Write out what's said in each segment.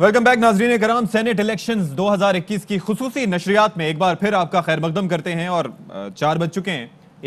Welcome back ناظرین کرام. Saint elections 2021 کی خصوصی نشریات میں ایک بار پھر آپ کا خیر مقدم کرتے ہیں اور 4 بج چکے ہیں.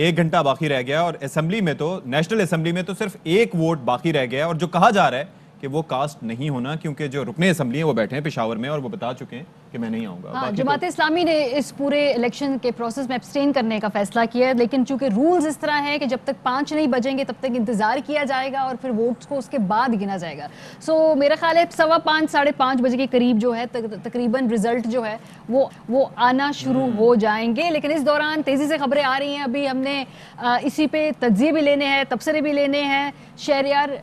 1 گھنٹہ باقی رہ گیا اور اسمبلی میں تو نیشنل اسمبلی میں تو صرف 1 ووٹ باقی رہ گیا اور جو کہا جا رہا ہے کہ وہ کاسٹ نہیں ہونا کیونکہ جو رکن اسمبلی ہیں وہ بیٹھے ہیں پشاور میں اور وہ بتا چکے ہیں کہ میں نہیں آؤں گا. جماعت اسلامی نے اس پورے الیکشن کے پروسیس میں ایبسٹین کرنے کا فیصلہ کیا ہے، لیکن چونکہ رولز اس طرح ہیں کہ جب تک 5 نہیں بجیں گے تب تک انتظار کیا جائے گا اور پھر ووٹس کو اس کے بعد گنا جائے گا. سو میرا خیال ہے 5:15 ساڑھے 5 بجے کے قریب جو ہے تقریباً رزلٹ جو ہے وہ آنا شروع ہو جائیں گے. لیکن اس دوران تیزی سے خبریں آ رہی ہیں. ابھی ہم نے اسی پہ تجزیے بھی لینے ہیں، تبصرے بھی لینے ہیں. شہریار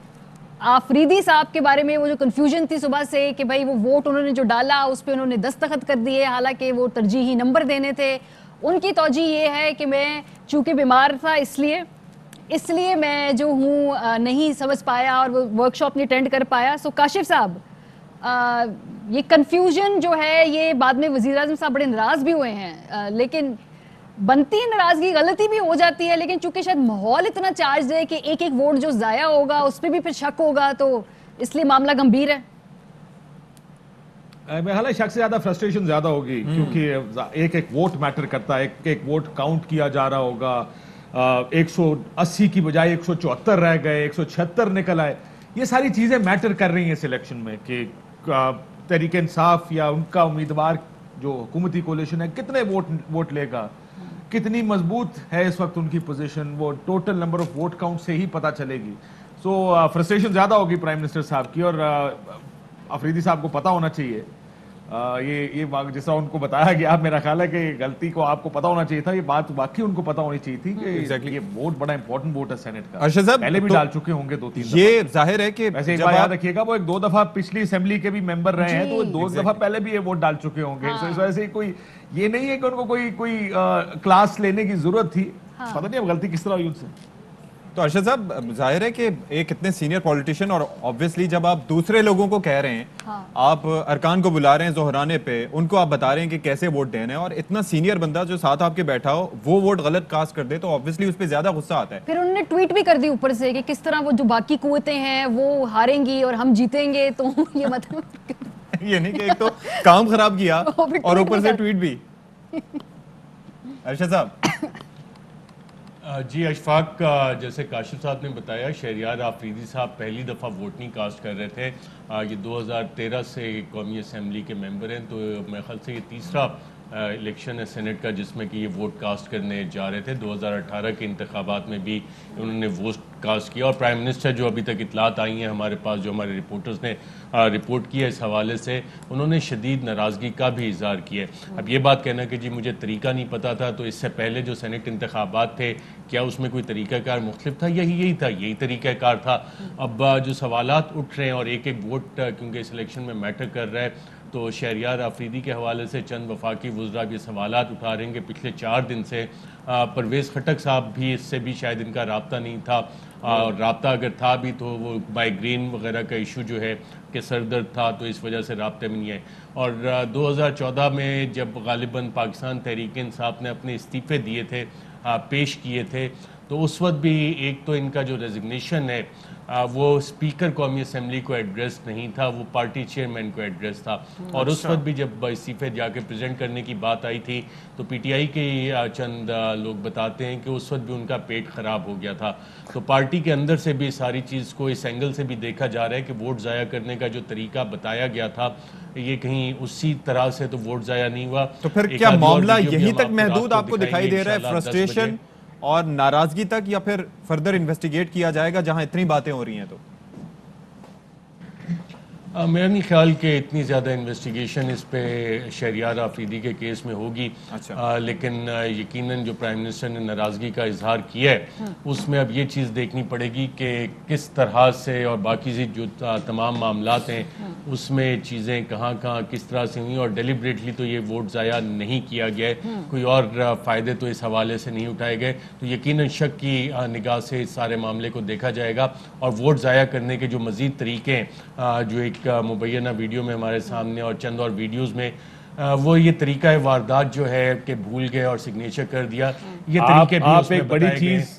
آفریدی صاحب کے بارے میں وہ جو کنفیوژن تھی صبح سے کہ بھائی وہ ووٹ انہوں نے جو ڈالا اس پہ انہوں نے دستخط کر دیے، حالانکہ وہ ترجیحی نمبر دینے تھے. ان کی توجہ یہ ہے کہ میں چونکہ بیمار تھا اس لیے میں جو ہوں نہیں سمجھ پایا اور وہ ورک شاپ نہیں اٹینڈ کر پایا. سو کاشف صاحب، یہ کنفیوژن جو ہے یہ بعد میں وزیر اعظم صاحب بڑے ناراض بھی ہوئے ہیں، لیکن بنتی ناراضگی غلطی بھی ہو جاتی ہے، لیکن چونکہ شاید ماحول اتنا چارج ہے کہ ایک ووٹ جو ضائع ہوگا اس پہ بھی پھر شک ہوگا، تو اس لیے معاملہ گمبھیر ہے. میرا خیال ہے شک سے زیادہ فرسٹریشن زیادہ ہوگی کیونکہ ایک ووٹ میٹر کرتا ہے. ایک ووٹ کاؤنٹ کیا جا رہا ہوگا. 180 کی بجائے 174 رہ گئے، 176 نکل آئے. یہ ساری چیزیں میٹر کر رہی ہیں سلیکشن میں کہ تحریک انصاف یا ان کا امیدوار جو حکومتی کولیشن ہے کتنے ووٹ لے گا، کتنی مضبوط ہے اس وقت ان کی پوزیشن، وہ total number of vote count سے ہی پتہ چلے گی. سو فرسٹریشن زیادہ ہوگی پرائم منسٹر صاحب کی، اور آفریدی صاحب کو پتہ ہونا چاہیے یہ جس طرح ان کو بتایا گیا. میرا خیال ہے کہ غلطی کو آپ کو پتہ ہونا چاہیے تھا. یہ بات واقعی ان کو پتہ ہونی چاہیے تھی کہ یہ ووٹ بڑا امپورٹنٹ ووٹ ہے سینٹ کا. پہلے بھی ڈال چکے ہوں گے 2-3 دفعہ. یہ ظاہر ہے کہ ویسے ایک بات یاد رکھیے گا، وہ 2 دفعہ پچھلی اسمبلی کے بھی ممبر رہے ہیں، تو 2 دفعہ پہلے بھی یہ ووٹ ڈال چکے ہوں گے. اس وجہ سے کوئی یہ نہیں ہے کہ ان کو کوئی کلاس لینے کی ضرورت تھی. پتہ نہیں اب غلطی کس طرح ہوئی ان سے. تو ارشد صاحب، ظاہر ہے کہ ایک اتنے سینئر پولیٹیشین اور آبویسلی جب آپ دوسرے لوگوں کو کہہ رہے ہیں، آپ ارکان کو بلا رہے ہیں ظہرانے پہ، ان کو آپ بتا رہے ہیں کہ کیسے ووٹ دینا ہے، اور اتنا سینئر بندہ جو ساتھ آپ کے بیٹھا ہو وہ ووٹ غلط کاسٹ کر دے تو آبویسلی اس پہ زیادہ غصہ آتا ہے. پھر انہوں نے ٹویٹ بھی کر دی اوپر سے کہ کس طرح وہ جو باقی قوتیں ہیں وہ ہاریں گی اور ہم جیتیں گے. تو یہ مطلب یہ نہیں کہ ایک تو کام خراب کیا اور اوپر سے ٹویٹ بھی. ارشد صاحب. جی اشفاق، جیسے کاشف صاحب نے بتایا، شہریار آفریدی صاحب پہلی دفعہ ووٹ نہیں کاسٹ کر رہے تھے. یہ 2013 سے قومی اسمبلی کے ممبر ہیں، تو میرے خیال سے یہ تیسرا الیکشن ہے سینٹ کا جس میں کہ یہ ووٹ کاسٹ کرنے جا رہے تھے. 2018 کے انتخابات میں بھی انہوں نے ووٹ کاسٹ کیا، اور پرائم منسٹر جو ابھی تک اطلاعات آئی ہیں ہمارے پاس، جو ہمارے رپورٹرز نے رپورٹ کیا اس حوالے سے، انہوں نے شدید ناراضگی کا بھی اظہار کیا. اب یہ بات کہنا کہ جی مجھے طریقہ نہیں پتا تھا، تو اس سے پہلے جو سینٹ انتخابات تھے کیا اس میں کوئی طریقہ کار مختلف تھا؟ یہی تھا، یہی طریقہ کار تھا. اب جو سوالات اٹھ رہے ہیں اور ایک ووٹ کیونکہ اس الیکشن میں میٹر کر رہا ہے، تو شہریار آفریدی کے حوالے سے چند وفاقی وزراء بھی سوالات اٹھا رہے ہیں کہ پچھلے 4 دن سے پرویز خٹک صاحب بھی اس سے بھی شاید ان کا رابطہ نہیں تھا، اور رابطہ اگر تھا بھی تو وہ مائیگرین وغیرہ کا ایشو جو ہے کہ سر درد تھا، تو اس وجہ سے رابطے میں نہیں ہے. اور 2014 میں جب غالباً پاکستان تحریک انصاف نے اپنے استعفے دیے تھے، پیش کیے تھے، تو اس وقت بھی ایک تو ان کا جو ریزگنیشن ہے وہ اسپیکر قومی اسمبلی کو ایڈریس نہیں تھا، وہ پارٹی چیئرمین کو ایڈریس تھا. اور اس وقت بھی جب استعفے جا کے پریزنٹ کرنے کی بات آئی تھی تو پی ٹی آئی کے چند لوگ بتاتے ہیں کہ اس وقت بھی ان کا پیٹ خراب ہو گیا تھا. تو پارٹی کے اندر سے بھی ساری چیز کو اس اینگل سے بھی دیکھا جا رہا ہے کہ ووٹ ضائع کرنے کا جو طریقہ بتایا گیا تھا یہ کہیں اسی طرح سے تو ووٹ ضائع نہیں ہوا. تو پھر کیا معاملہ یہیں تک محدود آپ کو دکھائی دے رہا ہے، فرسٹریشن اور ناراضگی تک، یا پھر فردر انویسٹیگیٹ کیا جائے گا جہاں اتنی باتیں ہو رہی ہیں؟ تو میرا نہیں خیال کہ اتنی زیادہ انویسٹیگیشن اس پہ شہریار آفریدی کے کیس میں ہوگی. لیکن یقیناً جو پرائم منسٹر نے ناراضگی کا اظہار کیا ہے اس میں اب یہ چیز دیکھنی پڑے گی کہ کس طرح سے، اور باقی جو تمام معاملات ہیں اس میں چیزیں کہاں کس طرح سے ہوئیں، اور ڈیلیبریٹلی تو یہ ووٹ ضائع نہیں کیا گیا ہے، کوئی اور فائدے تو اس حوالے سے نہیں اٹھائے گئے. تو یقیناً شک کی نگاہ سے اس سارے معاملے کو دیکھا جائے گا، اور ووٹ ضائع کرنے کے جو مزید طریقے ہیں جو ایک مبینہ ویڈیو میں ہمارے سامنے اور چند اور ویڈیوز میں وہ یہ طریقہ واردات جو ہے کہ بھول گئے اور سگنیچر کر دیا، یہ طریقے بھی اس میں ایک بڑی چیز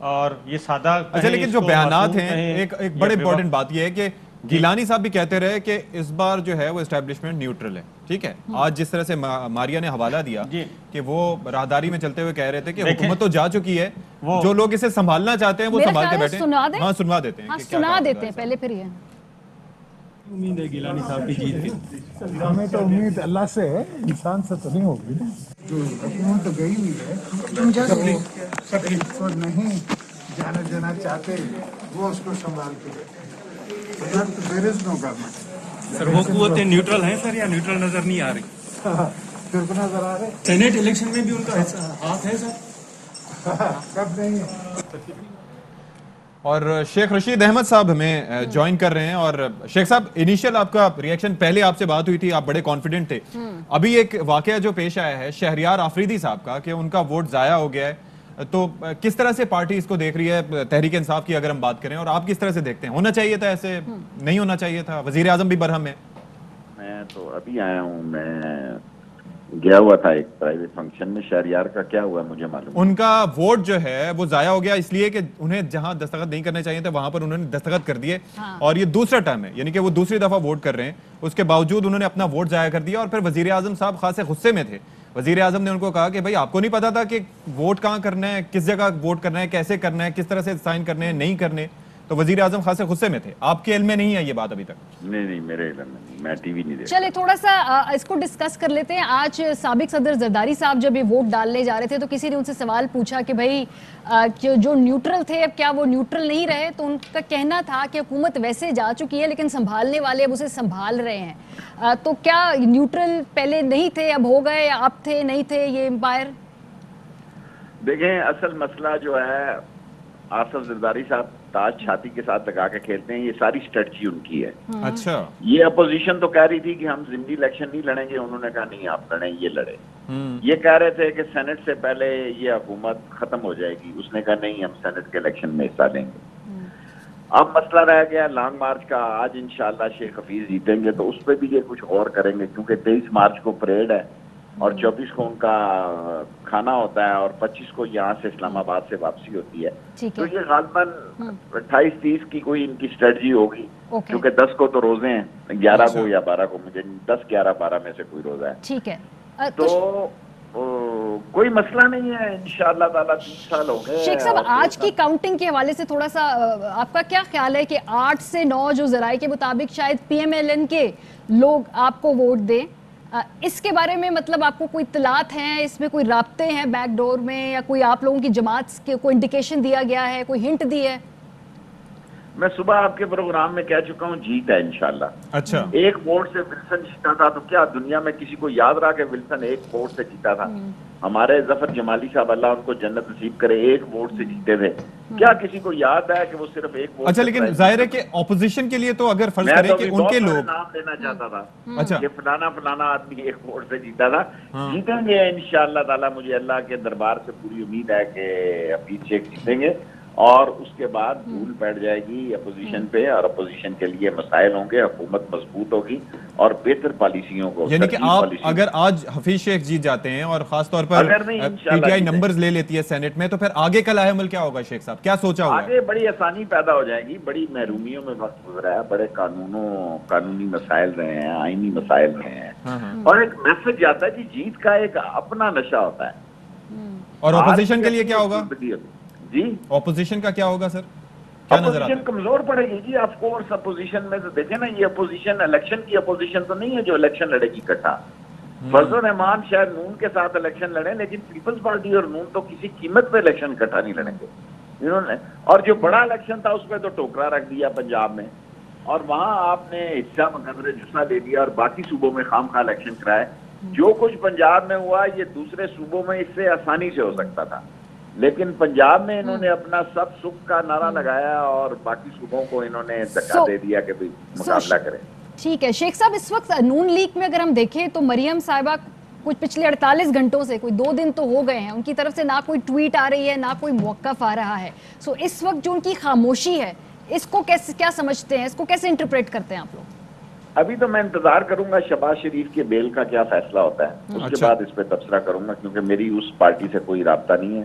اور یہ سادہ اچھا لیکن جو بیانات ہیں ایک بڑے امپورٹنٹ بات یہ ہے کہ گیلانی صاحب بھی کہتے رہے کہ اس بار جو ہے وہ اسٹیبلشمنٹ نیوٹرل ہے، ٹھیک ہے. آج جس طرح سے ماریا نے حوالہ دیا کہ وہ راہداری میں چلتے ہوئے کہہ رہے تھے کہ حکومت تو جا چکی ہے، جو لوگ اسے سنبھالنا چاہتے ہیں وہ سنبھال کے بیٹھے. ہاں سنوا دیتے ہیں. سنا دیتے ہیں پہلے پھر یہ امید ہے گیلانی صاحب کی جیت کی. ہمیں تو امید اللہ سے ہے، انسان سے تو نہیں ہوگی. جو حکومت تو گئی ہوئی ہے تو نہیں جانا دینا چاہتے وہ اس کو سنبھال کے دیر از نو گورنمنٹ. سر وہ قوتیں نیوٹرل ہیں سر یا نیوٹرل نظر نہیں آ رہی؟ پھر کو نظر آ رہے سینیٹ الیکشن میں بھی ان کا ہاتھ ہے سر؟ کب نہیں ہے. اور شیخ رشید احمد صاحب ہمیں جوائن کر رہے ہیں. اور شیخ صاحب انیشیل آپ کا ریئیکشن، پہلے آپ سے بات ہوئی تھی، آپ بڑے کانفیڈنٹ تھے. ابھی ایک واقعہ جو پیش آیا ہے شہریار آفریدی صاحب کا کہ ان کا ووٹ ضائع ہو گیا ہے، تو کس طرح سے پارٹی اس کو دیکھ رہی ہے تحریک انصاف کی اگر ہم بات کریں، اور آپ کس طرح سے دیکھتے ہیں؟ ہونا چاہیے تھا ایسے؟ نہیں ہونا چاہیے تھا؟ وزیر اعظم بھی برہم ہے. میں تو ابھی آیا ہوں، میں گیا ہوا تھا ایک پرائیویٹ فنکشن میں. شہریار کا کیا ہوا مجھے معلوم. ان کا ووٹ جو ہے وہ ضائع ہو گیا اس لیے کہ انہیں جہاں دستخط نہیں کرنے چاہیے تھے وہاں پر انہوں نے دستخط کر دیے، اور یہ دوسرا ٹرم ہے، یعنی کہ وہ دوسری دفعہ ووٹ کر رہے ہیں. اس کے باوجود انہوں نے اپنا ووٹ ضائع کر دیا. اور پھر وزیر اعظم صاحب خاصے غصے میں تھے. وزیر اعظم نے ان کو کہا کہ بھائی آپ کو نہیں پتا تھا کہ ووٹ کہاں کرنا ہے، کس جگہ ووٹ کرنا ہے، کیسے کرنا ہے، کس طرح سے سائن کرنے ہیں، نہیں کرنے. تو وزیر اعظم خاصے غصے میں تھے. آپ کے علم میں نہیں ہے یہ بات ابھی تک؟ نہیں میرے علم میں نہیں، میں ٹی وی نہیں دیکھتا. چلے تھوڑا سا اس کو ڈسکس کر لیتے ہیں. آج سابق صدر زرداری صاحب جب یہ ووٹ ڈالنے جا رہے تھے تو کسی نے ان سے سوال پوچھا کہ بھائی جو نیوٹرل تھے اب کیا وہ نیوٹرل نہیں رہے؟ تو ان کا کہنا تھا کہ حکومت ویسے جا چکی ہے لیکن سنبھالنے والے اب اسے سنبھال رہے ہیں. تو کیا نیوٹرل پہلے نہیں تھے اب ہو گئے، یا اب تھے نہیں تھے یہ امپائر؟ دیکھیں اصل مسئلہ جو ہے آصف زرداری صاحب تاج چھاتی کے ساتھ لگا کے کھیلتے ہیں، یہ ساری اسٹریٹجی ان کی ہے. اچھا یہ اپوزیشن تو کہہ رہی تھی کہ ہم ضمنی الیکشن نہیں لڑیں گے، انہوں نے کہا نہیں آپ لڑیں، یہ لڑے. یہ کہہ رہے تھے کہ سینٹ سے پہلے یہ حکومت ختم ہو جائے گی، اس نے کہا نہیں ہم سینٹ کے الیکشن میں حصہ لیں گے. اب مسئلہ رہ گیا لانگ مارچ کا. آج انشاءاللہ شیخ حفیظ جیتیں گے تو اس پہ بھی یہ کچھ غور کریں گے، کیونکہ 23 مارچ کو پریڈ ہے اور 24 کو ان کا کھانا ہوتا ہے اور 25 کو یہاں سے اسلام آباد سے واپسی ہوتی ہے. تو یہ غالباً 28-30 کی کوئی ان کی اسٹریٹجی ہوگی، کیونکہ 10 کو تو روزے ہیں، 11 کو یا 12 کو، مجھے 10 11 12 میں سے کوئی روزہ ہے. ٹھیک ہے تو کوئی مسئلہ نہیں ہے انشاءاللہ تعالیٰ. 3 سال ہو گئے. شیخ صاحب آج کی کاؤنٹنگ کے حوالے سے تھوڑا سا آپ کا کیا خیال ہے کہ 8 سے 9 جو ذرائع کے مطابق شاید پی ایم ایل این کے لوگ آپ کو ووٹ دیں، اس کے بارے میں مطلب آپ کو کوئی اطلاعات ہیں، اس میں کوئی رابطے ہیں بیک ڈور میں، یا کوئی آپ لوگوں کی جماعت کے کوئی انڈیکیشن دیا گیا ہے، کوئی ہنٹ دی ہے؟ میں صبح آپ کے پروگرام میں کہہ چکا ہوں جیت ہے انشاءاللہ. اچھا 1 ووٹ سے ولسن جیتا تھا، تو کیا دنیا میں کسی کو یاد رہا کہ ولسن 1 ووٹ سے جیتا تھا؟ ہمارے ظفر جمالی صاحب اللہ ان کو جنت نصیب کرے 1 ووٹ سے جیتے تھے. کیا کسی کو یاد ہے کہ وہ صرف 1 ووٹ؟ اچھا لیکن ظاہر ہے کہ اپوزیشن کے لیے تو اگر فرض کریں کہ ان کے لوگ نام لینا چاہتا تھا، اچھا یہ فلانا آدمی 1 ووٹ سے جیتا تھا. جیتیں گے انشاءاللہ تعالیٰ. مجھے اللہ کے دربار سے پوری امید ہے کہ حفیظ شیخ جیتیں گے، اور اس کے بعد دھول بیٹھ جائے گی اپوزیشن پہ، اور اپوزیشن کے لیے مسائل ہوں گے، حکومت مضبوط ہوگی اور بہتر پالیسیوں کو. یعنی کہ آپ اگر آج حفیظ شیخ جیت جاتے ہیں اور خاص طور پر پی ٹی آئی نمبرز لے لیتی ہے سینٹ میں، تو پھر آگے کا لاہ عمل کیا ہوگا شیخ صاحب؟ کیا سوچا ہوگا؟ آگے بڑی آسانی پیدا ہو جائے گی. بڑی محرومیوں میں وقت گزرا ہے، بڑے قانونی مسائل رہے ہیں، آئینی مسائل رہے ہیں، اور ایک میسج آتا ہے کہ جیت کا ایک اپنا نشہ ہوتا ہے. اور اپوزیشن کے لیے کیا ہوگا؟ جی اپوزیشن کا کیا ہوگا سر؟ کیا نظر آتا ہے؟ اپوزیشن کمزور پڑے گی جی. آف کورس اپوزیشن میں تو دیکھیں نا، یہ اپوزیشن الیکشن کی اپوزیشن تو نہیں ہے جو الیکشن لڑے گی اکٹھا. فضل الرحمان شاید نون کے ساتھ الیکشن لڑیں، لیکن پیپلز پارٹی اور نون تو کسی قیمت پہ الیکشن اکٹھا نہیں لڑیں گے انہوں نے. اور جو بڑا الیکشن تھا اس پہ تو ٹوکرا رکھ دیا پنجاب میں، اور وہاں آپ نے حصہ مقدر جسا لے دیا اور باقی صوبوں میں خام خواہ الیکشن کرائے. جو کچھ پنجاب میں ہوا یہ دوسرے صوبوں میں اس سے آسانی سے ہو سکتا تھا، لیکن پنجاب میں انہوں نے اپنا سب سکھ کا نعرہ لگایا اور باقی صوبوں کو انہوں نے دھکا دے دیا کہ بھئی مقابلہ کریں. ٹھیک ہے شیخ صاحب، اس وقت نون لیگ میں اگر ہم دیکھیں تو مریم صاحبہ کچھ پچھلے 48 گھنٹوں سے، کوئی 2 دن تو ہو گئے ہیں، ان کی طرف سے نہ کوئی ٹویٹ آ رہی ہے نہ کوئی موقف آ رہا ہے. اس وقت جو ان کی خاموشی ہے اس کو کیا سمجھتے ہیں، اس کو کیسے انٹرپریٹ کرتے ہیں آپ لوگ؟ ابھی تو میں انتظار کروں گا شہباز شریف کے بیل کا کیا فیصلہ ہوتا ہے، اس کے بعد اس پہ تبصرہ کروں گا، کیونکہ میری اس پارٹی سے کوئی رابطہ نہیں ہے.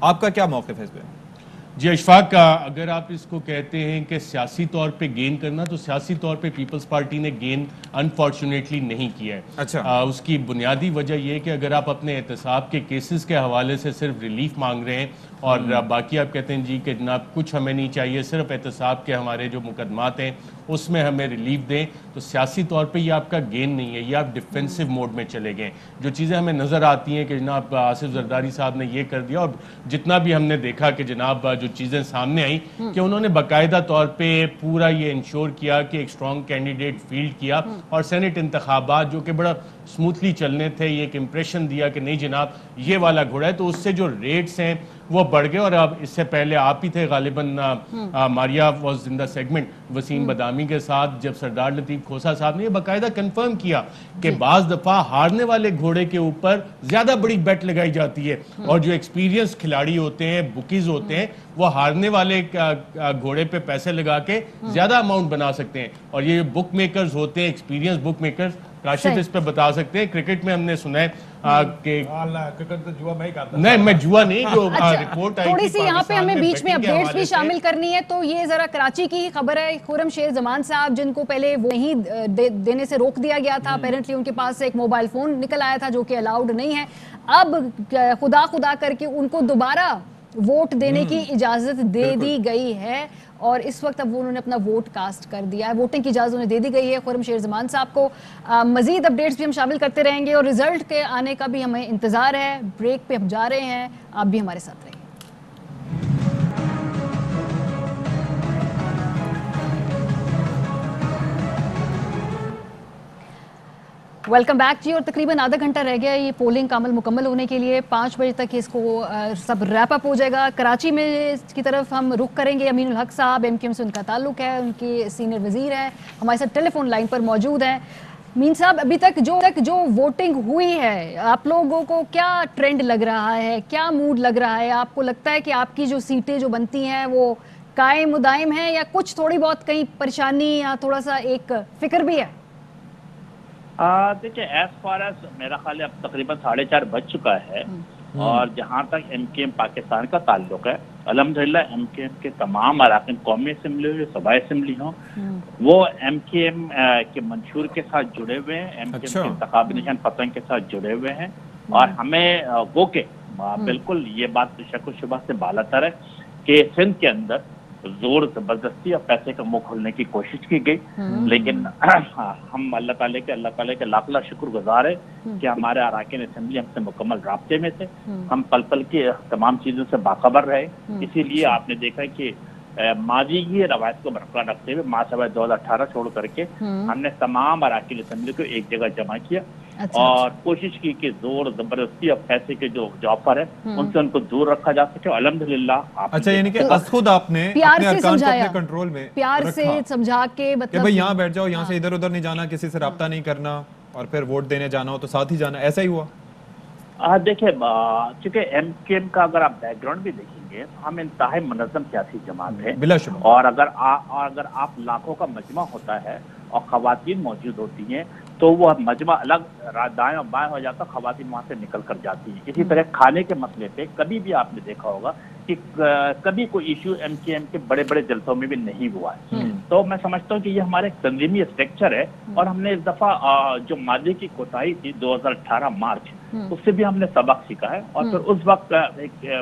آپ کا کیا موقف ہے اس پہ؟ جی اشفاق، اگر آپ اس کو کہتے ہیں کہ سیاسی طور پہ گین کرنا، تو سیاسی طور پہ پیپلز پارٹی نے گین انفارچونیٹلی نہیں کیا ہے. اچھا، اس کی بنیادی وجہ یہ کہ اگر آپ اپنے احتساب کے کیسز کے حوالے سے صرف ریلیف مانگ رہے ہیں اور باقی آپ کہتے ہیں جی کہ جناب کچھ ہمیں نہیں چاہیے، صرف احتساب کے ہمارے جو مقدمات ہیں اس میں ہمیں ریلیف دیں، تو سیاسی طور پہ یہ آپ کا گین نہیں ہے، یہ آپ ڈیفینسو موڈ میں چلے گئے. جو چیزیں ہمیں نظر آتی ہیں کہ جناب آصف زرداری صاحب نے یہ کر دیا، اور جتنا بھی ہم نے دیکھا کہ جناب جو چیزیں سامنے آئیں کہ انہوں نے باقاعدہ طور پہ پورا یہ انشور کیا کہ ایک اسٹرانگ کینڈیڈیٹ فیلڈ کیا، اور سینٹ انتخابات جو کہ بڑا سموتھلی چلنے تھے، یہ ایک امپریشن دیا کہ نہیں جناب یہ والا گھوڑا ہے، تو اس سے جو ریٹس ہیں وہ بڑھ گئے. اور اب اس سے پہلے آپ ہی تھے غالباً Maria was in the segment Wasim Badami کے ساتھ، جب سردار لطیف کھوسا صاحب نے یہ باقاعدہ کنفرم کیا کہ بعض دفعہ ہارنے والے گھوڑے کے اوپر زیادہ بڑی بیٹ لگائی جاتی ہے، اور جو ایکسپیرینس کھلاڑی ہوتے ہیں، بکیز ہوتے ہیں، وہ ہارنے والے گھوڑے پہ پیسے لگا کے زیادہ اماؤنٹ بنا سکتے ہیں. اور یہ بک میکرز ہوتے ہیں، ایکسپیرینس بک میکرز، کاشف اس پہ بتا سکتے ہیں. کرکٹ میں ہم نے سنا ہے کہ نہیں، میں جوا نہیں، جو رپورٹ آئی تھوڑی سی یہاں پہ ہمیں بیچ میں اپڈیٹس بھی شامل کرنی ہے. تو یہ ذرا کراچی کی ہی خبر ہے. خرم شیر زمان صاحب جن کو پہلے وہ نہیں دینے سے روک دیا گیا تھا، اپیرنٹلی ان کے پاس سے ایک موبائل فون نکل آیا تھا جو کہ الاؤڈ نہیں ہے. اب خدا کر کے ان کو دوبارہ ووٹ دینے کی اجازت دے دی گئی ہے، اور اس وقت اب انہوں نے اپنا ووٹ کاسٹ کر دیا ہے. ووٹنگ کی اجازت انہیں دے دی گئی ہے خرم شیر زمان صاحب کو. مزید اپڈیٹس بھی ہم شامل کرتے رہیں گے، اور رزلٹ کے آنے کا بھی ہمیں انتظار ہے. بریک پہ ہم جا رہے ہیں، آپ بھی ہمارے ساتھ رہیں. ویلکم بیک جی. اور تقریباً آدھا گھنٹہ رہ گیا یہ پولنگ کا عمل مکمل ہونے کے لیے. 5 بجے تک اس کو سب ریپ اپ ہو جائے گا. کراچی میں کی طرف ہم رخ کریں گے. امین الحق صاحب ایم کیو ایم سے ان کا تعلق ہے، ان کی سینئر وزیر ہیں، ہمارے ساتھ ٹیلی فون لائن پر موجود ہیں. مین صاحب، ابھی تک جو ووٹنگ ہوئی ہے، آپ لوگوں کو کیا ٹرینڈ لگ رہا ہے، کیا موڈ لگ رہا ہے؟ آپ کو لگتا ہے کہ آپ کی جو سیٹیں جو بنتی ہیں وہ قائم مدائم ہیں، یا کچھ تھوڑی بہت کہیں پریشانی یا تھوڑا سا ایک فکر بھی ہے؟ دیکھیں، ایز فار ایز میرا خیال ہے اب تقریباً 4:30 بج چکا ہے، اور جہاں تک ایم کیو ایم پاکستان کا تعلق ہے، الحمدللہ ایم کیو ایم کے تمام اراکین، قومی اسمبلی ہو یا صوبائی اسمبلی ہوں، وہ ایم کیو ایم کے منشور کے ساتھ جڑے ہوئے ہیں، ایم کیو ایم کے انتخابی نشان پتنگ کے ساتھ جڑے ہوئے ہیں. اور ہمیں وہ کہ بالکل یہ بات شک و شبہ سے بالاتر ہے کہ سندھ کے اندر زور زبردستی اور پیسے کا منہ کھولنے کی کوشش کی گئی، لیکن ہم اللہ تعالیٰ کے لاکھ لاکھ شکر گزار ہے کہ ہمارے اراکین اسمبلی ہم سے مکمل رابطے میں تھے. ہم پل پل کی تمام چیزوں سے باخبر رہے. اسی لیے آپ نے دیکھا کہ ماضی کی روایت کو برقرار رکھتے ہوئے مارچ 2018 چھوڑ کر کے ہم نے تمام اراکین اسمبلی کو ایک جگہ جمع کیا اور کوشش کی کہ زور زبردستی اور پیسے کے جو آفر ہے ان سے ان کو دور رکھا جا سکے. الحمدللہ. اچھا، یعنی کہ خود آپ نے پیار سے سمجھایا، کنٹرول میں پیار سے سمجھا کے، کہ بھئی یہاں بیٹھ جاؤ، یہاں سے ادھر ادھر نہیں جانا، کسی سے رابطہ نہیں کرنا، اور پھر ووٹ دینے جانا ہو تو ساتھ ہی جانا. ایسا ہی ہوا؟ دیکھیں، چونکہ ایم کیو ایم کا اگر آپ بیک گراؤنڈ بھی دیکھیں گے، ہم انتہائی منظم سیاسی جماعت ہے، بلا شبہ. اور اگر آپ لاکھوں کا مجمع ہوتا ہے اور خواتین موجود ہوتی ہیں تو وہ مجمع الگ دائیں اور بائیں ہو جاتا، خواتین وہاں سے نکل کر جاتی ہیں. اسی طرح کھانے کے مسئلے پہ کبھی بھی آپ نے دیکھا ہوگا کہ کبھی کوئی ایشو ایم کیو ایم کے بڑے بڑے جلسوں میں بھی نہیں ہوا ہے. تو میں سمجھتا ہوں کہ یہ ہمارا ایک تنظیمی اسٹرکچر ہے، اور ہم نے اس دفعہ جو ماضی کی کوتاہی تھی 2018 مارچ، اس سے بھی ہم نے سبق سیکھا ہے. اور پھر اس وقت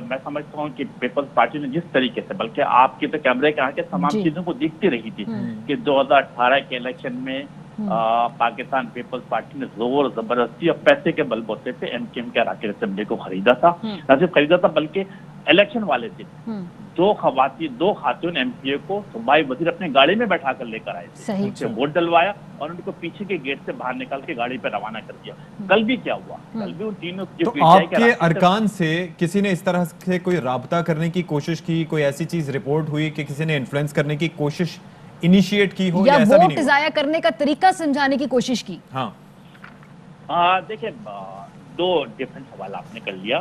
میں سمجھتا ہوں کہ پیپلز پارٹی نے جس طریقے سے، بلکہ آپ کی تو کیمرے کے آگے تمام چیزوں کو دیکھتی رہی تھی کہ 2018 کے الیکشن میں پاکستان پیپلز پارٹی نے زور زبردستی اور پیسے کے بل بوتے پہ ایم کیو ایم کے اراکین اسمبلی کو خریدا تھا. نہ صرف خریدا تھا بلکہ الیکشن والے دن دو خاتون ایم پی اے کو صوبائی وزیر اپنے گاڑی میں بیٹھا کر لے کر آئے تھے، ان سے ووٹ ڈلوایا اور ان کو پیچھے کے گیٹ سے باہر نکال کے گاڑی پہ روانہ کر دیا. کل بھی کیا ہوا؟ کل بھی ان تینوں تو آپ کے ارکان سے کسی نے اس طرح سے کوئی رابطہ کرنے کی کوشش کی، کوئی ایسی چیز رپورٹ ہوئی کہ کسی نے انفلوئنس کرنے کی کوشش انیشیٹ کی ہو، یا ووٹ ضائع کرنے کا طریقہ سمجھانے کی کوشش کی؟ دیکھیں، دو ڈیفرنٹ سوال آپ نے کر لیا.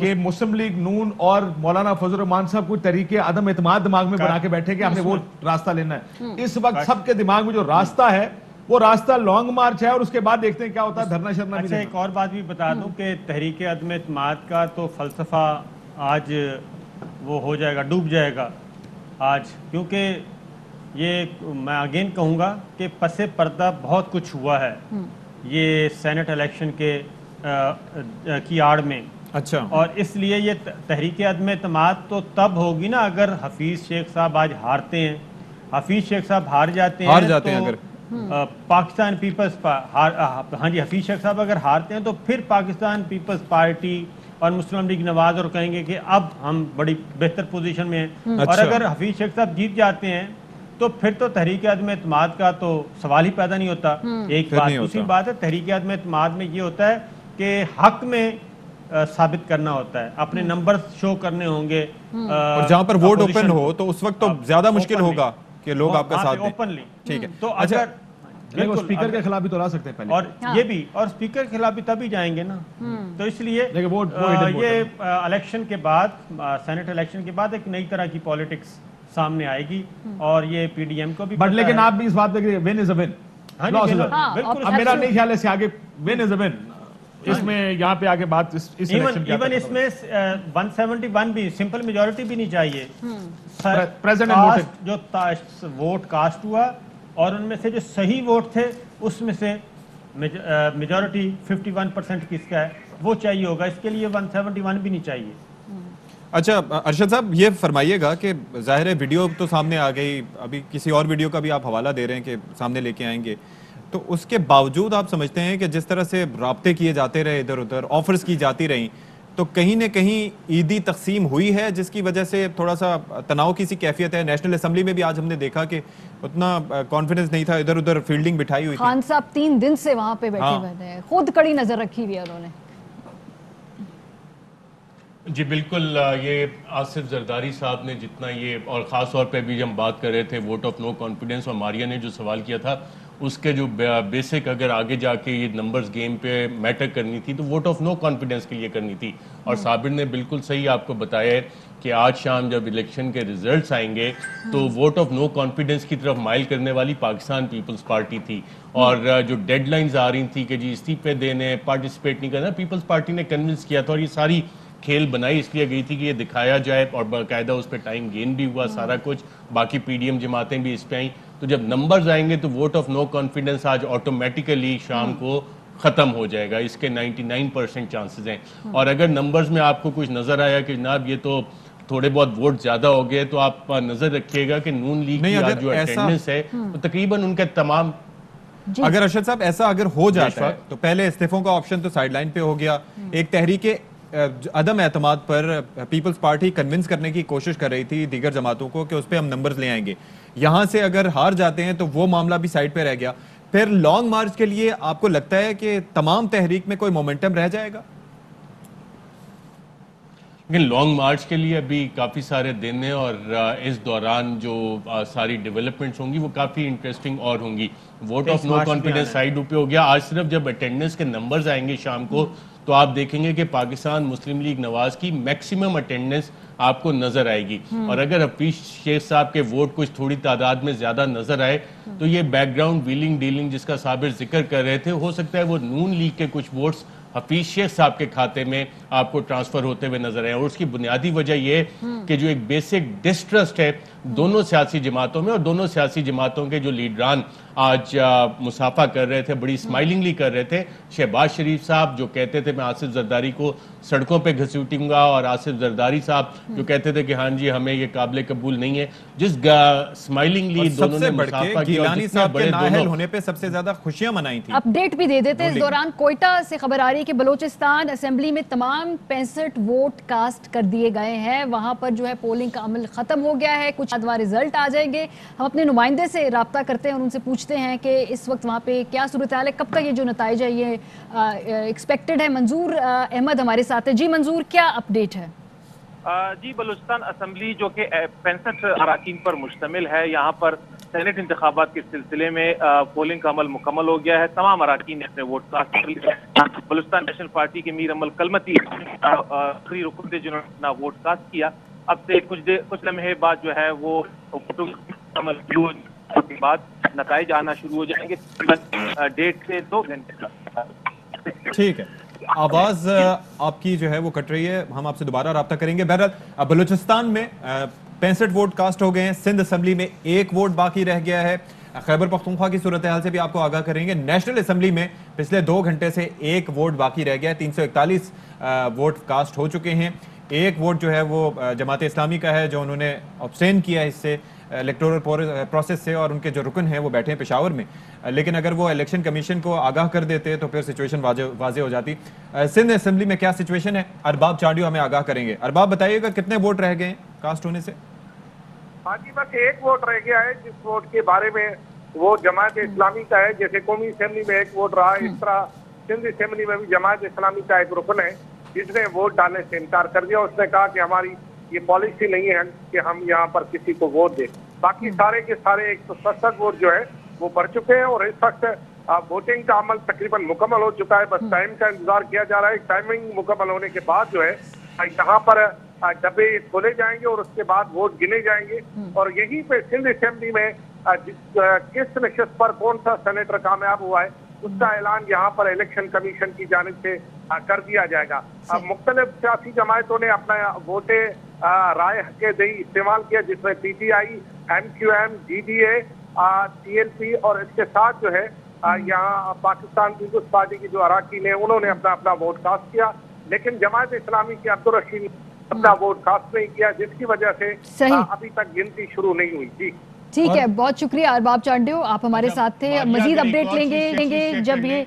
کہ مسلم لیگ نون اور مولانا فضل الرحمان صاحب کوئی طریقے عدم اعتماد دماغ میں بنا کے بیٹھے کہ ہم نے وہ راستہ لینا ہے. اس وقت سب کے دماغ میں جو راستہ ہے وہ راستہ لانگ مارچ ہے, اور اس کے بعد دیکھتے ہیں کیا ہوتا ہے. دھرنا شرنا بھی. اچھا ایک اور بات بھی بتا دوں کہ تحریک عدم اعتماد کا تو فلسفہ آج وہ ہو جائے گا, ڈوب جائے گا آج, کیونکہ یہ میں اگین کہوں گا کہ پس پردہ بہت کچھ ہوا ہے یہ سینٹ الیکشن کی آڑ میں. اچھا, اور اس لیے یہ تحریک عدم اعتماد تو تب ہوگی نا اگر حفیظ شیخ صاحب آج ہارتے ہیں. حفیظ شیخ صاحب ہار جاتے ہیں اگر پاکستان پیپلز ہاں جی حفیظ شیخ صاحب اگر ہارتے ہیں تو پھر پاکستان پیپلز پارٹی اور مسلم لیگ نواز اور کہیں گے کہ اب ہم بڑی بہتر پوزیشن میں ہیں. اور اگر حفیظ شیخ صاحب جیت جاتے ہیں تو پھر تو تحریک عدم اعتماد کا تو سوال ہی پیدا نہیں ہوتا. ایک بات دوسری بات ہے تحریک عدم اعتماد میں یہ ہوتا ہے کہ حق میں ثابت کرنا ہوتا ہے, اپنے نمبر شو کرنے ہوں گے, اور جہاں پر ووٹ اوپن ہو تو اس وقت تو زیادہ مشکل ہوگا کہ لوگ آپ کا ساتھ دیں. اوپنلی ٹھیک ہے. تو اگر اسپیکر کے خلاف بھی تو لا سکتے ہیں پہلے, اور یہ بھی, اور اسپیکر کے خلاف بھی تبھی جائیں گے نا. تو اس لیے یہ الیکشن کے بعد, سینٹ الیکشن کے بعد ایک نئی طرح کی پالیٹکس سامنے آئے گی, اور یہ پی ڈی ایم کو بھی. بٹ لیکن آپ بھی اس بات پہ ون از اے ون. اب میرا نہیں خیال ہے آگے ون از اے ون اس میں یہاں پہ آگے بات ایون اس میں 171 بھی سمپل میجورٹی بھی نہیں چاہیے. جو ووٹ کاسٹ ہوا اور ان میں سے جو صحیح ووٹ تھے اس میں سے میجورٹی 51% کس کا ہے وہ چاہیے ہوگا. اس کے لیے 171 بھی نہیں چاہیے. اچھا ارشد صاحب یہ فرمائیے گا کہ ظاہر ہے ویڈیو تو سامنے آ گئی, ابھی کسی اور ویڈیو کا بھی آپ حوالہ دے رہے ہیں کہ سامنے لے کے آئیں گے, تو اس کے باوجود آپ سمجھتے ہیں کہ جس طرح سے رابطے کیے جاتے رہے ادھر ادھر, آفرز کی جاتی رہیں, تو کہیں نہ کہیں عیدی تقسیم ہوئی ہے جس کی وجہ سے تھوڑا سا تناؤ کی سی کیفیت ہے. نیشنل اسمبلی میں بھی آج ہم نے دیکھا کہ اتنا کانفیڈنس نہیں تھا, ادھر ادھر فیلڈنگ بٹھائی ہوئی تھی. خان صاحب 3 دن سے وہاں پہ بیٹھے ہوئے تھے, خود کڑی نظر رکھی ہوئی ہے انہوں نے. جی بالکل, یہ آصف زرداری صاحب نے جتنا یہ, اور خاص طور پہ بھی ہم بات کر رہے تھے ووٹ آف نو کانفیڈنس, اور ماریا نے جو سوال کیا تھا اس کے جو بیسک اگر آگے جا کے یہ نمبرز گیم پہ میٹر کرنی تھی تو ووٹ آف نو کانفیڈنس کے لیے کرنی تھی. اور صابر نے بالکل صحیح آپ کو بتایا ہے کہ آج شام جب الیکشن کے ریزلٹس آئیں گے تو ووٹ آف نو کانفیڈنس کی طرف مائل کرنے والی پاکستان پیپلز پارٹی تھی. اور جو ڈیڈ لائنز آ رہی تھی کہ جی استعفے دینے, پارٹیسپیٹ نہیں کرنا, پیپلز پارٹی نے کنونس کیا تھا, اور یہ ساری کھیل بنائی اس لیے گئی تھی کہ یہ دکھایا جائے, اور باقاعدہ اس پہ ٹائم گین بھی ہوا سارا کچھ. باقی پی ڈی ایم جماعتیں بھی اس پہ آئیں. تو جب نمبرز آئیں گے تو ووٹ آف نو کانفیڈنس آج آٹومیٹیکلی شام کو ختم ہو جائے گا, اس کے 99% چانسز ہیں. اور اگر نمبرز میں آپ کو کچھ نظر آیا کہ جناب یہ تو تھوڑے بہت ووٹ زیادہ ہو گئے, تو آپ نظر رکھیے گا کہ نون لیگ کی جو اٹینڈنس ہے تقریباً ان کے تمام. اگر ارشد صاحب ایسا اگر ہو جاتا ہے تو پہلے استعفوں کا آپشن تو سائیڈ لائن پہ ہو گیا, ایک تحریک عدم اعتماد پر پیپلز پارٹی کنونس کرنے کی کوشش کر رہی تھی دیگر جماعتوں کو کہ اس پہ ہم نمبرز لے آئیں گے, یہاں سے اگر ہار جاتے ہیں تو وہ معاملہ بھی سائیڈ پہ رہ گیا. پھر لانگ مارچ کے لیے آپ کو لگتا ہے کہ تمام تحریک میں کوئی مومنٹم رہ جائے گا؟ لیکن لانگ مارچ کے لیے ابھی کافی سارے دن ہیں, اور اس دوران جو ساری ڈیولپمنٹس ہوں گی وہ کافی انٹرسٹنگ اور ہوں گی. Vote of no confidence side پہ ہو گیا. آج صرف جب اٹینڈنس کے نمبرز آئیں گے شام کو تو آپ دیکھیں گے کہ پاکستان مسلم لیگ نواز کی میکسیمم اٹینڈنس آپ کو نظر آئے گی. اور اگر حفیظ شیخ صاحب کے ووٹ کچھ تھوڑی تعداد میں زیادہ نظر آئے تو یہ بیک گراؤنڈ ویلنگ ڈیلنگ جس کا صابر ذکر کر رہے تھے, ہو سکتا ہے وہ نون لیگ کے کچھ ووٹس حفیظ شیخ صاحب کے کھاتے میں آپ کو ٹرانسفر ہوتے ہوئے نظر آئے. اور اس کی بنیادی وجہ یہ ہے کہ جو ایک بیسک ڈسٹرسٹ ہے دونوں سیاسی جماعتوں میں, اور دونوں سیاسی جماعتوں کے جو لیڈران آج مصافحہ کر رہے تھے, بڑی اسمائلنگلی کر رہے تھے. شہباز شریف صاحب جو کہتے تھے میں آصف زرداری کو سڑکوں پہ گھسیٹوں گا, اور آصف زرداری صاحب جو کہتے تھے کہ ہاں جی ہمیں یہ قابل قبول نہیں ہے. جس اسمائلنگلی دونوں نے مصافحہ کیا, گیلانی صاحب کے نااہل ہونے پہ سب سے زیادہ خوشیاں منائی تھیں. اپڈیٹ بھی دے دیتے. اس دوران کوئٹہ سے خبر آ رہی ہے کہ بلوچستان اسمبلی میں تمام 65 ووٹ کاسٹ کر دیے گئے ہیں. وہاں پر جو ہے پولنگ کا عمل ختم ہو گیا ہے, کچھ ادوار رزلٹ آ جائیں گے. ہم اپنے نمائندے سے رابطہ کرتے ہیں اور ان سے پوچھتے ہیں کہ اس وقت وہاں پہ کیا صورتحال ہے, کب تک یہ جو نتائج ہے یہ ایکسپیکٹڈ ہے. منظور احمد ہمارے ساتھ ہے. جی منظور, کیا اپڈیٹ ہے؟ جی بلوچستان اسمبلی جو کہ 65 اراکین پر مشتمل ہے, یہاں پر سینٹ انتخابات کے سلسلے میں پولنگ کا عمل مکمل ہو گیا ہے. تمام اراکین نے اپنے ووٹ کاسٹ کر لیے. بلوچستان نیشنل پارٹی کے میر امل کلمتی آخری رکن تھے جنہوں نے اپنا ووٹ کاسٹ کیا. اب سے کچھ لمحے بعد جو ہے وہ ووٹوں کا عمل شروع کے بعد نتائج آنا شروع ہو جائیں گے 1.5 سے 2 گھنٹے کا. ٹھیک ہے, آواز آپ کی جو ہے وہ کٹ رہی ہے, ہم آپ سے دوبارہ رابطہ کریں گے. بہرحال بلوچستان میں 65 ووٹ کاسٹ ہو گئے ہیں, سندھ اسمبلی میں 1 ووٹ باقی رہ گیا ہے. خیبر پختونخوا کی صورتحال سے بھی آپ کو آگاہ کریں گے. نیشنل اسمبلی میں پچھلے 2 گھنٹے سے 1 ووٹ باقی رہ گیا ہے, 341 ووٹ کاسٹ ہو چکے ہیں. 1 ووٹ جو ہے وہ جماعت اسلامی کا ہے جو انہوں نے ابسٹین کیا ہے اس سے الیکٹورل پروسیس سے, اور ان کے جو رکن ہیں وہ بیٹھے ہیں پشاور میں. لیکن اگر وہ الیکشن کمیشن کو آگاہ کر دیتے تو پھر سچویشن واضح ہو جاتی. سندھ اسمبلی میں کیا سچویشن ہے, ارباب چانڈیو ہمیں آگاہ کریں گے. ارباب بتائیے گا کتنے ووٹ رہ گئے ہیں کاسٹ ہونے سے؟ ہاں جی, بس 1 ووٹ رہ گیا ہے, جس ووٹ کے بارے میں وہ جماعت اسلامی کا ہے. جیسے قومی اسمبلی میں 1 ووٹ رہا, اس طرح سندھ اسمبلی میں بھی جماعت اسلامی کا ایک رکن ہے جس نے ووٹ ڈالنے سے انکار کر دیا. اس نے کہا کہ ہماری یہ پالیسی نہیں ہے کہ ہم یہاں پر کسی کو ووٹ دیں. باقی سارے کے سارے 167 ووٹ جو ہے وہ بڑھ چکے ہیں, اور اس وقت ووٹنگ کا عمل تقریباً مکمل ہو چکا ہے. بس ٹائم کا انتظار کیا جا رہا ہے. ٹائمنگ مکمل ہونے کے بعد جو ہے یہاں پر ڈبے کھولے جائیں گے اور اس کے بعد ووٹ گنے جائیں گے. اور یہیں پہ سندھ اسمبلی میں کس نشست پر کون سا سینیٹر کامیاب ہوا ہے اس کا اعلان یہاں پر الیکشن کمیشن کی جانب سے کر دیا جائے گا. مختلف سیاسی جماعتوں نے اپنا ووٹ رائے حق دہی استعمال کیا, جس میں P T I, MQM, DDA, TLP اور اس کے ساتھ جو ہے یہاں پاکستان پیپلز پارٹی کی جو اراکین ہیں انہوں نے اپنا ووٹ کاسٹ کیا. لیکن جماعت اسلامی کے عبدالرشید اپنا ووٹ کاسٹ نہیں کیا, جس کی وجہ سے ابھی تک گنتی شروع نہیں ہوئی. جی ٹھیک ہے, بہت شکریہ ارباب چانڈیو, آپ ہمارے ساتھ تھے. مزید اپڈیٹ لیں گے جب یہ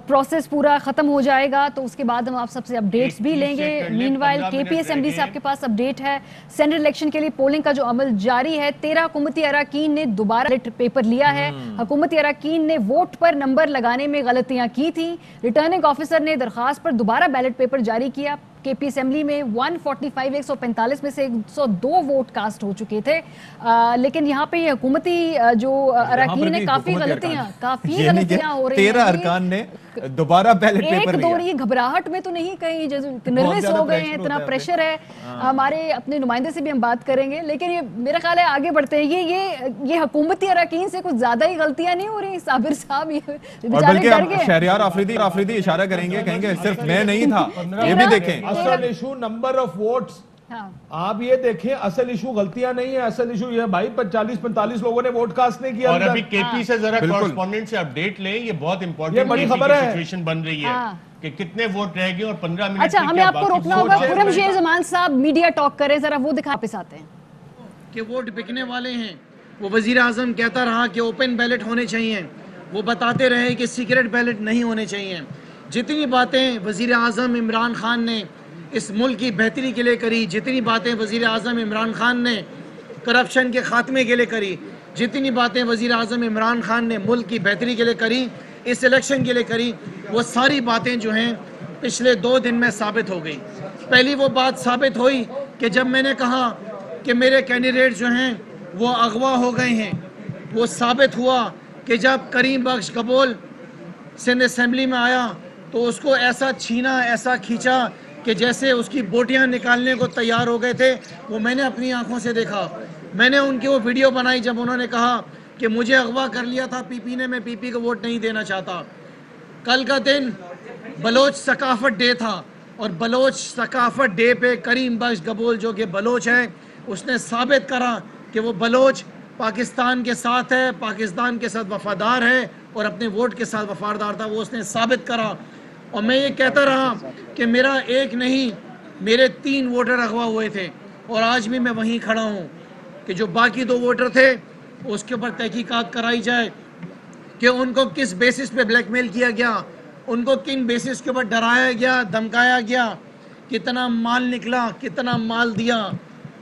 پروسیس پورا ختم ہو جائے گا تو اس کے بعد ہم آپ سب سے اپڈیٹس بھی لیں گے. مین وائل KP اسمبلی سے آپ کے پاس اپڈیٹ ہے. سینٹ الیکشن کے لیے پولنگ کا جو عمل جاری ہے, 13 حکومتی اراکین نے دوبارہ بیلٹ پیپر لیا ہے. حکومتی اراکین نے ووٹ پر نمبر لگانے میں غلطیاں کی تھیں. ریٹرننگ آفیسر نے درخواست پر دوبارہ بیلٹ پیپر جاری کیا. KP اسمبلی میں 145 میں سے 102 ووٹ کاسٹ ہو چکے تھے. لیکن یہاں پہ یہ حکومتی جو اراکین نے کافی غلطیاں ہو رہی ہیں. 13 ارکان نے دوبارہ بیلٹ پیپر لیا. یہ گھبراہٹ میں تو نہیں, کہیں نروس ہو گئے ہیں, اتنا پریشر ہے. ہمارے اپنے نمائندے سے بھی ہم بات کریں گے, لیکن یہ میرا خیال ہے آگے بڑھتے ہیں. یہ حکومتی اراکین سے کچھ زیادہ ہی غلطیاں نہیں ہو رہی. صابر صاحب بلکہ شہریار آفریدی اشارہ کریں گے, کہیں گے صرف میں نہیں تھا, یہ بھی دیکھیں. اصل ایشو نمبر آف ووٹس, آپ یہ دیکھیں, اصل ایشو غلطیاں نہیں ہے. اصل ایشو یہ بھائی 45-45 لوگوں نے ووٹ کاسٹ نہیں کیا. اور ابھی KP سے ذرا کورسپونڈنٹ سے اپڈیٹ لیں, یہ بہت امپورٹنٹ بڑی خبر ہے سچویشن بن رہی ہے کہ کتنے ووٹ رہ گئے اور 15 منٹ. اچھا, ہمیں آپ کو روکنا ہوگا. خرم شیر زمان صاحب میڈیا ٹاک کریں, ذرا وہ دکھا پہ آتے ہیں کہ ووٹ بکنے والے ہیں. وہ وزیر اعظم کہتا رہا کہ اوپن بیلٹ ہونے چاہیے, وہ بتاتے رہے کہ سیکرٹ بیلٹ نہیں ہونے چاہیے. جتنی باتیں وزیر اعظم عمران خان نے اس ملک کی بہتری کے لیے کری, جتنی باتیں وزیر اعظم عمران خان نے کرپشن کے خاتمے کے لیے کری, جتنی باتیں وزیر اعظم عمران خان نے ملک کی بہتری کے لیے کری, اس الیکشن کے لیے کری, وہ ساری باتیں جو ہیں پچھلے 2 دن میں ثابت ہو گئی. پہلی وہ بات ثابت ہوئی کہ جب میں نے کہا کہ میرے کینڈیڈیٹ جو ہیں وہ اغوا ہو گئے ہیں, وہ ثابت ہوا کہ جب کریم بخش قبول سندھ اسمبلی میں آیا تو اس کو ایسا چھینا, ایسا کھینچا کہ جیسے اس کی بوٹیاں نکالنے کو تیار ہو گئے تھے. وہ میں نے اپنی آنکھوں سے دیکھا. میں نے ان کی وہ ویڈیو بنائی جب انہوں نے کہا کہ مجھے اغوا کر لیا تھا PP نے, میں PP کو ووٹ نہیں دینا چاہتا. کل کا دن بلوچ ثقافت ڈے تھا, اور بلوچ ثقافت ڈے پہ کریم بخش قبول جو کہ بلوچ ہے, اس نے ثابت کرا کہ وہ بلوچ پاکستان کے ساتھ ہے, پاکستان کے ساتھ وفادار ہے اور اپنے ووٹ کے ساتھ وفادار تھا. وہ اس نے ثابت کرا. اور میں یہ کہتا رہا کہ میرا ایک نہیں, میرے 3 ووٹر اغوا ہوئے تھے, اور آج بھی میں وہیں کھڑا ہوں کہ جو باقی 2 ووٹر تھے اس کے اوپر تحقیقات کرائی جائے کہ ان کو کس بیسس پہ بلیک میل کیا گیا, ان کو کن بیسس کے اوپر ڈرایا گیا, دھمکایا گیا, کتنا مال نکلا, کتنا مال دیا.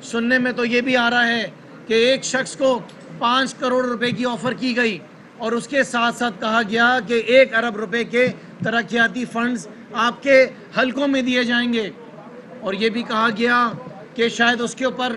سننے میں تو یہ بھی آ رہا ہے کہ ایک شخص کو 5 کروڑ روپے کی آفر کی گئی, اور اس کے ساتھ ساتھ کہا گیا کہ 1 ارب روپے کے ترقیاتی فنڈز آپ کے حلقوں میں دیے جائیں گے. اور یہ بھی کہا گیا کہ شاید اس کے اوپر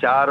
4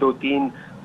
2-3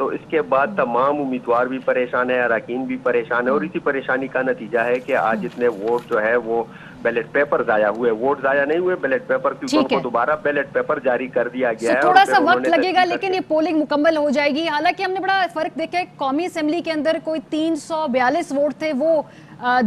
تو اس کے بعد تمام امیدوار بھی پریشان ہیں, اراکین بھی پریشان ہیں, اور اسی پریشانی کا نتیجہ ہے کہ آج اتنے ووٹ جو ہے وہ بیلٹ پیپر ضائع ہوئے, ووٹ ضائع نہیں ہوئے, بیلٹ پیپر, کیونکہ ان کو دوبارہ بیلٹ پیپر جاری کر دیا گیا ہے. تھوڑا سا وقت لگے گا لیکن یہ پولنگ مکمل ہو جائے گی. حالانکہ ہم نے بڑا فرق دیکھا ہے, قومی اسمبلی کے اندر کوئی 342 ووٹ تھے, وہ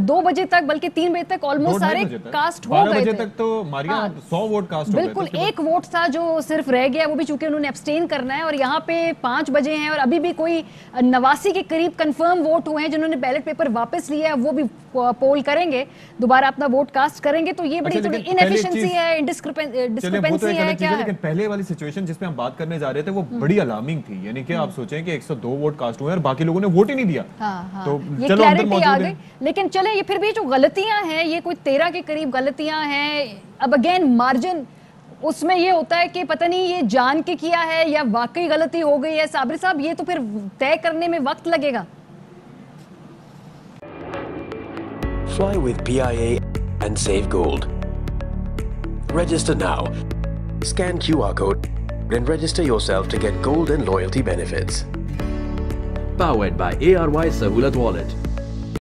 2 بجے تک بلکہ 3 بجے تک آلموسٹ سارے کاسٹ ہو گئے تھے. 12 بجے تک تو ماریا 100 ووٹ کاسٹ ہو گئے. بالکل ایک ووٹ تھا جو صرف رہ گیا, وہ بھی چونکہ انہوں نے ابسٹین کرنا ہے, اور یہاں پہ 5 بجے ہیں اور ابھی بھی کوئی 89 کے قریب کنفرم ووٹ ہوئے ہیں جنہوں نے بیلٹ پیپر واپس لیا ہے, وہ بھی پول کریں گے, دوبارہ اپنا ووٹ کاسٹ کریں گے. تو یہ بڑی تھوڑی انیفیشنسی ہے, ڈسکرپنسی ہے. کیا لیکن پہلے والی سچویشن جس پہ ہم بات کرنے جا رہے تھے وہ بڑی الارمنگ تھی, یعنی کہ آپ سوچیں کہ 102 ووٹ کاسٹ ہوئے اور باقی لوگوں نے ووٹ ہی نہیں دیا. تو یہ کلیئرٹی آ گئی. لیکن چلیں, یہ پھر بھی جو غلطیاں ہیں, یہ کوئی 13 کے قریب غلطیاں ہیں. اب اگین مارجن اس میں یہ ہوتا ہے کہ پتہ نہیں یہ جان کے کیا ہے یا واقعی غلطی ہو گئی ہے. صابری صاحب, یہ تو پھر طے کرنے میں وقت لگے گا. Fly with PIA and save gold. Register now. Scan QR code and register yourself to get gold and loyalty benefits. Powered by ARY Sahulat Wallet.